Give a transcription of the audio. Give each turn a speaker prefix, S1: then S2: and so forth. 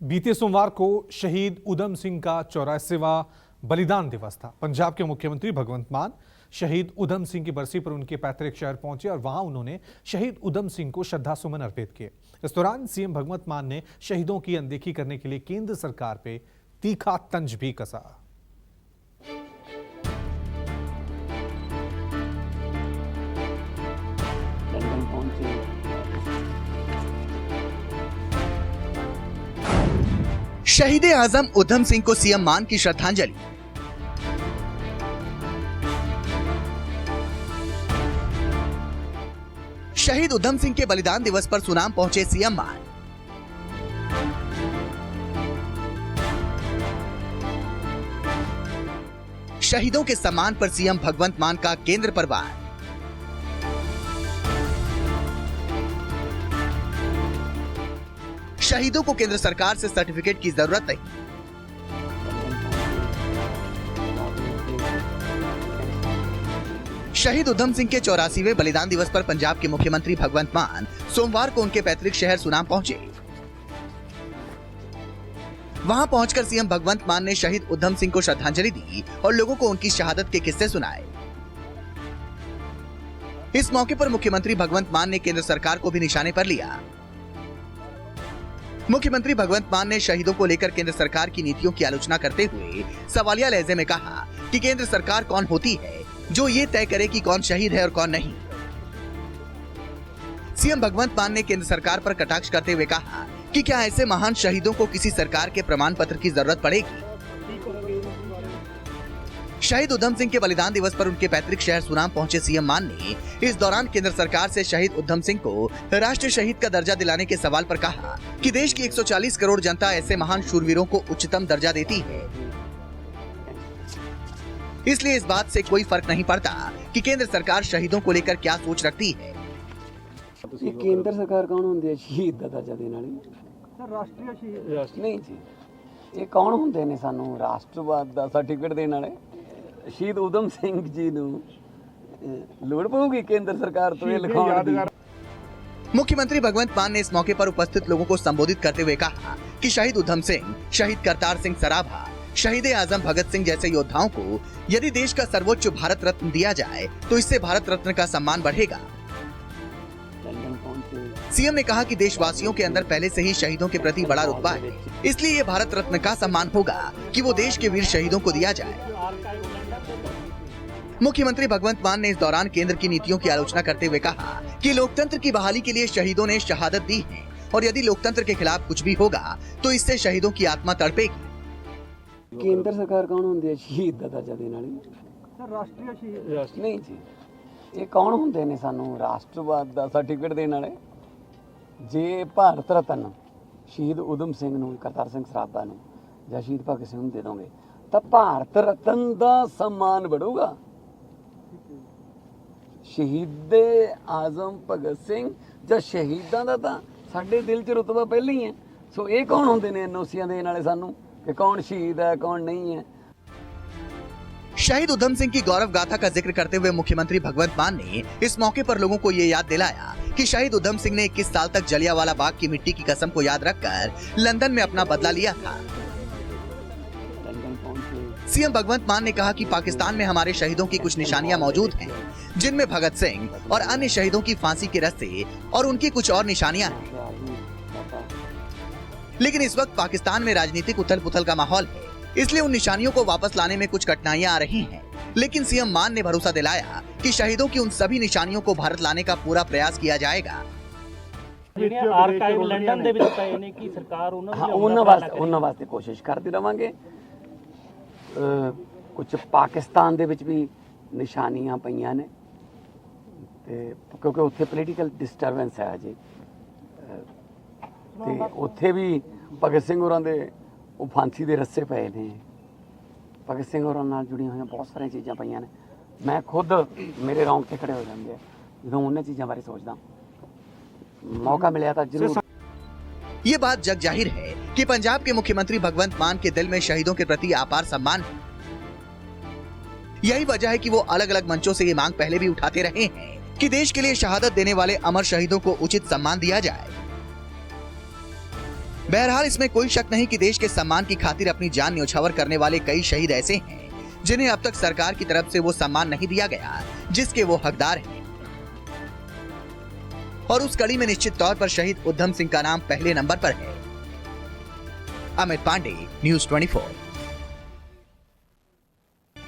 S1: बीते सोमवार को शहीद उधम सिंह का 84वां बलिदान दिवस था। पंजाब के मुख्यमंत्री भगवंत मान शहीद उधम सिंह की बरसी पर उनके पैतृक शहर पहुंचे और वहां उन्होंने शहीद उधम सिंह को श्रद्धासुमन अर्पित किए। इस दौरान सीएम भगवंत मान ने शहीदों की अनदेखी करने के लिए केंद्र सरकार पे तीखा तंज भी कसा।
S2: शहीद आजम उधम सिंह को सीएम मान की श्रद्धांजलि। शहीद उधम सिंह के बलिदान दिवस पर सुनाम पहुंचे सीएम मान। शहीदों के सम्मान पर सीएम भगवंत मान का केंद्र पर वार। शहीदों को केंद्र सरकार से सर्टिफिकेट की जरूरत नहीं। शहीद उधम सिंह के 84वें बलिदान दिवस पर पंजाब के मुख्यमंत्री भगवंत मान सोमवार को उनके पैतृक शहर सुनाम पहुंचे। वहां पहुंचकर सीएम भगवंत मान ने शहीद उधम सिंह को श्रद्धांजलि दी और लोगों को उनकी शहादत के किस्से सुनाए। इस मौके पर मुख्यमंत्री भगवंत मान ने केंद्र सरकार को भी निशाने पर लिया। मुख्यमंत्री भगवंत मान ने शहीदों को लेकर केंद्र सरकार की नीतियों की आलोचना करते हुए सवालिया लहजे में कहा कि केंद्र सरकार कौन होती है जो ये तय करे कि कौन शहीद है और कौन नहीं। सीएम भगवंत मान ने केंद्र सरकार पर कटाक्ष करते हुए कहा कि क्या ऐसे महान शहीदों को किसी सरकार के प्रमाण पत्र की जरूरत पड़ेगी। शहीद उधम सिंह के बलिदान दिवस पर उनके पैतृक शहर सुनाम पहुंचे सीएम मान ने इस दौरान केंद्र सरकार से शहीद उधम सिंह को राष्ट्रीय शहीद का दर्जा दिलाने के सवाल पर कहा कि देश की 140 करोड़ जनता ऐसे महान शूरवीरों को उच्चतम दर्जा देती है, इसलिए इस बात से कोई फर्क नहीं पड़ता कि केंद्र सरकार शहीदों को लेकर क्या सोच रखती है।
S3: केंद्र सरकार कौन होंदी है शहीद दा दर्जा देने वाली? सर राष्ट्रीय शहीद नहीं जी, ये कौन होंदे ने सानू राष्ट्रवाद दा सर्टिफिकेट देने वाले? शहीद उधम सिंह जी नू लोड़ पऊगी केंद्र सरकार तो ये लिखाउण दी।
S2: मुख्यमंत्री भगवंत मान ने इस मौके पर उपस्थित लोगों को संबोधित करते हुए कहा कि शहीद उधम सिंह, शहीद करतार सिंह सराभा, शहीद आजम भगत सिंह जैसे योद्धाओं को यदि देश का सर्वोच्च भारत रत्न दिया जाए तो इससे भारत रत्न का सम्मान बढ़ेगा। सीएम ने कहा कि देशवासियों के अंदर पहले से ही शहीदों के प्रति बड़ा रुतबा है, इसलिए ये भारत रत्न का सम्मान होगा कि वो देश के वीर शहीदों को दिया जाए। मुख्यमंत्री भगवंत मान ने इस दौरान केंद्र की नीतियों की आलोचना करते हुए कहा कि लोकतंत्र की बहाली के लिए शहीदों ने शहादत दी है और यदि लोकतंत्र के खिलाफ कुछ भी होगा तो इससे शहीदों की आत्मा तड़पेगी।
S3: केंद्र सरकार कौन होंदी है शहीद दा दर्जा देने वाली? सर राष्ट्रीय शहीद नहीं जी, ये कौन होंदे ने सानू राष्ट्रवाद दा सर्टिफिकेट देने वाले? जे भारत रत्न शहीद उधम सिंह नूं, करतार सिंह सराभा नूं जां शहीद भगत सिंह नूं दे दोगे तां भारत रत्न दा सम्मान बढ़ूगा। शहीद आजम भगत सिंह जां शहीदां दा तां साडे दिल च रुतबा पहले ही है। सो ये कौन होंदे ने एनओसीआं देने वाले सानू कि कौन शहीद है कौन नहीं है।
S2: शहीद उधम सिंह की गौरव गाथा का जिक्र करते हुए मुख्यमंत्री भगवंत मान ने इस मौके पर लोगों को ये याद दिलाया कि शहीद उधम सिंह ने 21 साल तक जलियांवाला बाग की मिट्टी की कसम को याद रखकर लंदन में अपना बदला लिया था। सीएम भगवंत मान ने कहा कि पाकिस्तान में हमारे शहीदों की कुछ निशानियां मौजूद हैं, जिनमें भगत सिंह और अन्य शहीदों की फांसी के रस्से और उनकी कुछ और निशानियां हैं। लेकिन इस वक्त पाकिस्तान में राजनीतिक उथल पुथल का माहौल है, इसलिए उन निशानियों को वापस लाने में कुछ कठिनाइयां आ रही हैं। लेकिन सीएम मान ने भरोसा दिलाया कि शहीदों की उन सभी निशानियों को भारत लाने का पूरा प्रयास किया जाएगा।
S4: आर्काइव लंदन ਦੇ ਵਿੱਚ ਪਏ ਨੇ ਕਿ ਸਰਕਾਰ
S3: ਉਹਨਾਂ ਵਾਸਤੇ ਕੋਸ਼ਿਸ਼ ਕਰਦੀ ਰਵਾਂਗੇ। ਕੁਝ ਪਾਕਿਸਤਾਨ ਦੇ ਵਿੱਚ ਵੀ ਨਿਸ਼ਾਨੀਆਂ ਪਈਆਂ ਨੇ ਤੇ ਕਿਉਂਕਿ ਉੱਥੇ ਪੋਲੀਟੀਕਲ ਡਿਸਟਰਬੈਂਸ ਹੈ ਅਜੇ ਤੇ ਉੱਥੇ ਵੀ ਭਗਤ ਸਿੰਘ ਹੋਰਾਂ ਦੇ ਉਹ ਫਾਂਸੀ ਦੇ ਰੱਸੇ ਪਏ ਨੇ। ਭਗਤ ਸਿੰਘ ਹੋਰਾਂ ਨਾਲ ਜੁੜੀਆਂ ਹੋਈਆਂ ਬਹੁਤ ਸਾਰੀਆਂ ਚੀਜ਼ਾਂ ਪਈਆਂ ਨੇ। ਮੈਂ ਖੁਦ ਮੇਰੇ ਰੌਂਗਟੇ ਖੜੇ ਹੋ ਜਾਂਦੇ ਆ ਜਦੋਂ ਉਹਨਾਂ ਚੀਜ਼ਾਂ ਬਾਰੇ ਸੋਚਦਾ। मौका मिला था जरूर।
S2: ये बात जग जाहिर है कि पंजाब के मुख्यमंत्री भगवंत मान के दिल में शहीदों के प्रति अपार सम्मान है। यही वजह है कि वो अलग अलग मंचों से ये मांग पहले भी उठाते रहे हैं कि देश के लिए शहादत देने वाले अमर शहीदों को उचित सम्मान दिया जाए। बहरहाल इसमें कोई शक नहीं कि देश के सम्मान की खातिर अपनी जान न्यौछावर करने वाले कई शहीद ऐसे हैं जिन्हें अब तक सरकार की तरफ से वो सम्मान नहीं दिया गया जिसके वो हकदार हैं। और उस कड़ी में निश्चित तौर पर शहीद उधम सिंह का नाम पहले नंबर पर है। अमित पांडे, न्यूज़ 24।